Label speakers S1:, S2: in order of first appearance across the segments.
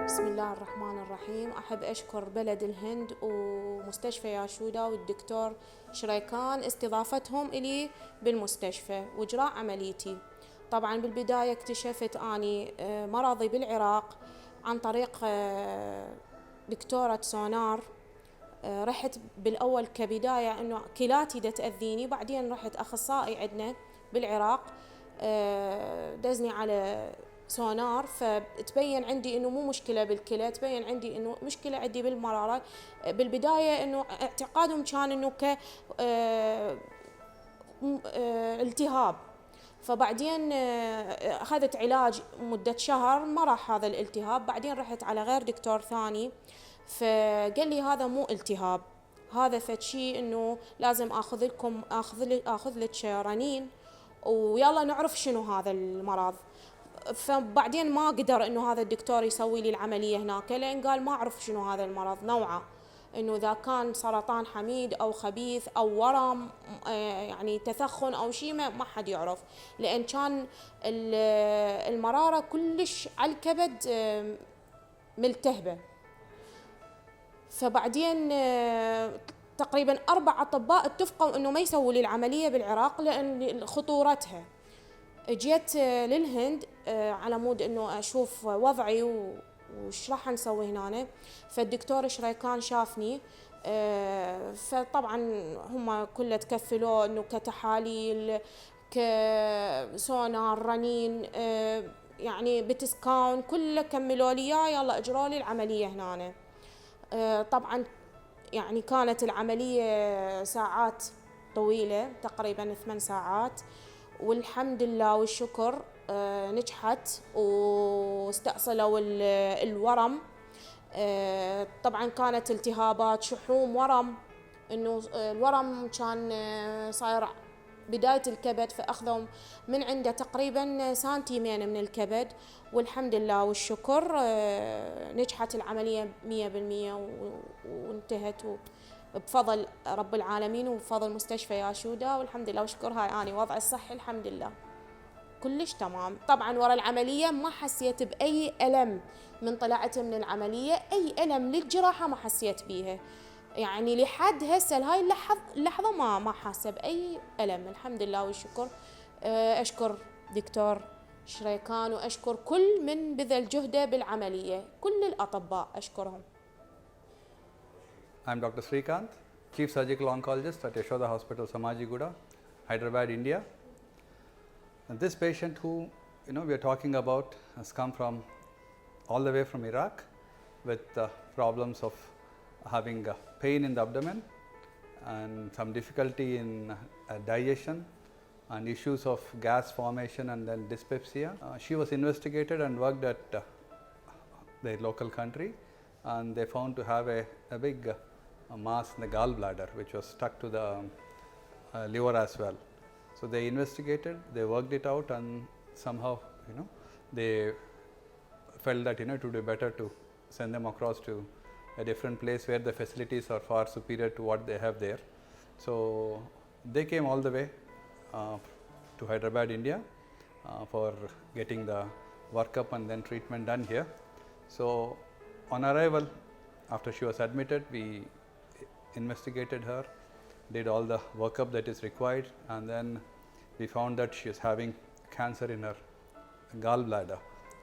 S1: بسم الله الرحمن الرحيم. أحب أشكر بلد الهند ومستشفى ياشودا والدكتور شريكان استضافتهم إلي بالمستشفى وإجراء عمليتي. طبعا بالبداية اكتشفت أني مرضي بالعراق عن طريق دكتورة سونار. رحت بالأول كبداية أنه كلاتي دا تأذيني، بعدين رحت أخصائي عندنا بالعراق دزني على سونار، فتبين عندي انه مو مشكله بالكلى، تبين عندي انه مشكله عندي بالمراره. بالبدايه انه اعتقادهم كان انه ك التهاب، فبعدين اخذت علاج مده شهر ما راح هذا الالتهاب. بعدين رحت على غير دكتور ثاني فقال لي هذا مو التهاب، هذا فد شيء انه لازم اخذ لك رنين ويلا نعرف شنو هذا المرض. فبعدين ما قدر انه هذا الدكتور يسوي لي العمليه هناك، لان قال ما اعرف شنو هذا المرض نوعه، انه اذا كان سرطان حميد او خبيث او ورم يعني تثخن او شيء ما حد يعرف، لان كان المراره كلش على الكبد ملتهبه. فبعدين تقريبا 4 أطباء اتفقوا انه ما يسووا لي العمليه بالعراق لان خطورتها. جيت للهند على مود انه اشوف وضعي وش راح نسوي هنا. فالدكتور شريكان شافني، فطبعا هم كله تكفلوا انه كتحاليل كسونار رنين يعني بتسكاون كله كملوا لي اياه، يلا اجروا لي العمليه هنا. طبعا يعني كانت العمليه ساعات طويله تقريبا 8 ساعات، والحمد لله والشكر نجحت واستأصلوا الورم. طبعا كانت التهابات شحوم ورم، انه الورم كان صاير بداية الكبد، فأخذوا من عنده تقريبا سنتيمين من الكبد. والحمد لله والشكر نجحت العملية 100% وانتهت بفضل رب العالمين وبفضل مستشفى ياشودا، والحمد لله وشكر. هاي أنا وضعي الصحي الحمد لله كلش تمام. طبعا ورا العملية ما حسيت بأي ألم، من طلعت من العملية أي ألم للجراحة ما حسيت بيها، يعني لحد هسه لهاي اللحظة ما حاسة بأي ألم الحمد لله والشكر. أشكر دكتور شريكان وأشكر كل من بذل جهده بالعملية، كل الأطباء أشكرهم.
S2: I am Dr. Sreekanth, Chief Surgical Oncologist at Yashoda Hospitals, Samajiguda, Hyderabad, India. And this patient who we are talking about has come from all the way from Iraq with problems of having pain in the abdomen and some difficulty in digestion and issues of gas formation and then dyspepsia. She was investigated and worked at their local country, and they found to have a big mass in the gallbladder which was stuck to the liver as well. So they investigated, they worked it out, and somehow they felt that it would be better to send them across to a different place where the facilities are far superior to what they have there. So they came all the way to Hyderabad, India for getting the workup and then treatment done here. So on arrival, after she was admitted, we investigated her, did all the workup that is required, and then we found that she is having cancer in her gallbladder,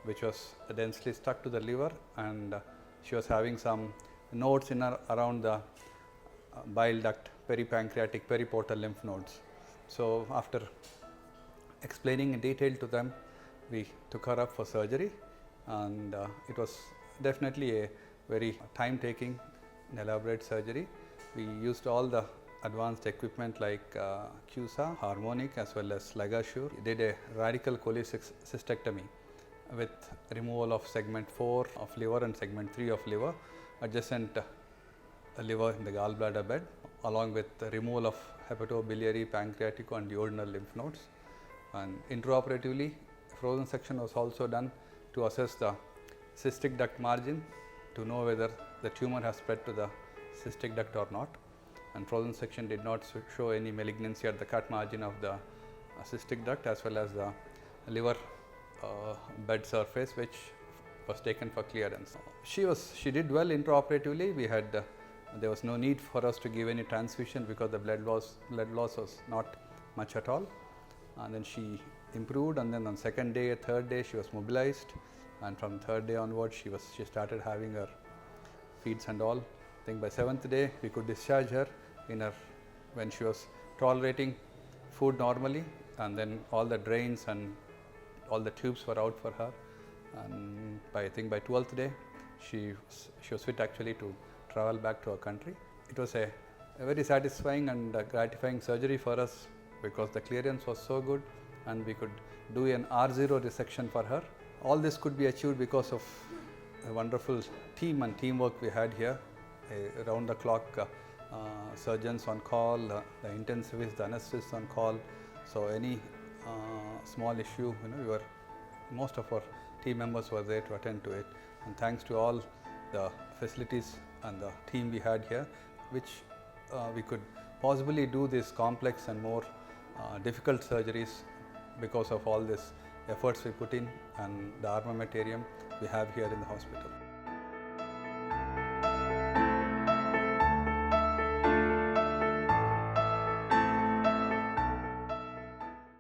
S2: which was densely stuck to the liver, and she was having some nodes in her around the bile duct, peripancreatic, periportal lymph nodes. So after explaining in detail to them, we took her up for surgery, and it was definitely a very time-taking and elaborate surgery. We used all the advanced equipment like CUSA, harmonic as well as ligashure. We did a radical cholecystectomy with removal of segment 4 of liver and segment 3 of liver, adjacent liver in the gallbladder bed, along with the removal of hypto, biliary, pancreaticoduodenal lymph nodes. And intraoperatively, frozen section was also done to assess the cystic duct margin to know whether the tumor has spread to the cystic duct or not. And frozen section did not show any malignancy at the cut margin of the cystic duct as well as the liver bed surface, which was taken for clearance. She did well intraoperatively. There was no need for us to give any transfusion because the blood loss was not much at all. And then she improved, and then on second day, third day she was mobilized, and from third day onwards she started having her feeds and all. I think by seventh day we could discharge her when she was tolerating food normally, and then all the drains and all the tubes were out for her, and I think by 12th day she was fit actually to travel back to her country. It was a very satisfying and gratifying surgery for us because the clearance was so good and we could do an R0 resection for her. All this could be achieved because of a wonderful team and teamwork we had here, around the clock surgeons on call, the intensivists, the anesthetists on call. So any small issue, most of our team members were there to attend to it, and thanks to all the facilities and the team we had here, which we could possibly do these complex and more difficult surgeries because of all these efforts we put in and the armamentarium we have here in the hospital.